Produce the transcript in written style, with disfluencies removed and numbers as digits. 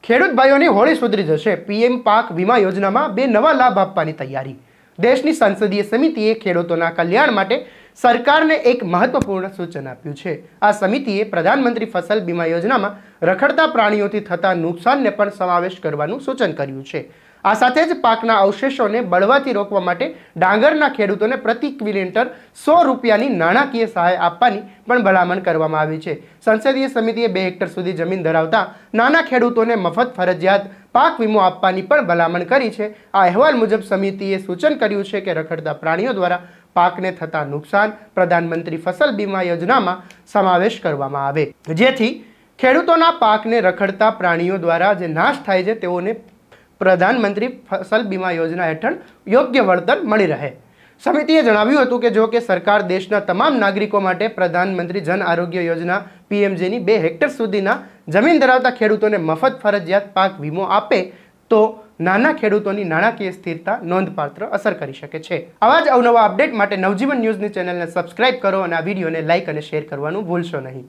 ખેડૂત ભાઈઓની હોળી સુધરી જશે। પીએમ પાક વીમા યોજનામાં 2 નવા લાભ આપવાની તૈયારી। દેશની સંસદીય સમિતિએ ખેડૂતોના કલ્યાણ માટે સરકારને એક મહત્વપૂર્ણ સૂચન આપ્યું છે। આ સમિતિએ પ્રધાનમંત્રી ફસલ બીમા યોજનામાં રખડતા પ્રાણીઓથી થતા નુકસાનને પણ સમાવેશ કરવાનું સૂચન કર્યું છે। આ સાથે જ પાકના અવશેષોને બળવાથી રોકવા માટે ડાંગરના ખેડૂતોને પ્રતિ ક્વિન્ટલ 100 રૂપિયાની નાણાકીય સહાય આપવાની પણ ભલામણ કરવામાં આવી છે। સંસદીય સમિતિએ 2 હેક્ટર સુધી જમીન ધરાવતા નાના ખેડૂતોને મફત ફરજિયાત પાક વીમો આપવાની પણ ભલામણ કરી છે। આ અહેવાલ મુજબ સમિતિએ સૂચન કર્યું છે કે રખડતા પ્રાણીઓ દ્વારા પાકને થતા નુકસાન પ્રધાનમંત્રી ફસલ બીમા યોજનામાં સમાવેશ કરવામાં આવે, જેથી ખેડૂતોના પાકને રખડતા પ્રાણીઓ દ્વારા જે નાશ થાય છે તેઓને પ્રધાનમંત્રી ફસલ બીમા યોજના હેઠળ યોગ્ય વળતર મળી રહે। સમિતિએ જણાવ્યું હતું કે જો કે સરકાર દેશના તમામ નાગરિકો માટે પ્રધાનમંત્રી જન આરોગ્ય યોજના પીએમજેની 2 હેક્ટર સુધીના જમીન ધરાવતા ખેડૂતોને મફત ફરજિયાત પાક વીમો આપે તો નાના ખેડૂતોની નાણાકીય સ્થિરતા નોંધપાત્ર અસર કરી શકે છે। આવા જ અવનવા અપડેટ માટે નવજીવન ન્યૂઝની ચેનલને સબસ્ક્રાઇબ કરો અને આ વિડીયોને લાઇક અને શેર કરવાનું ભૂલશો નહીં।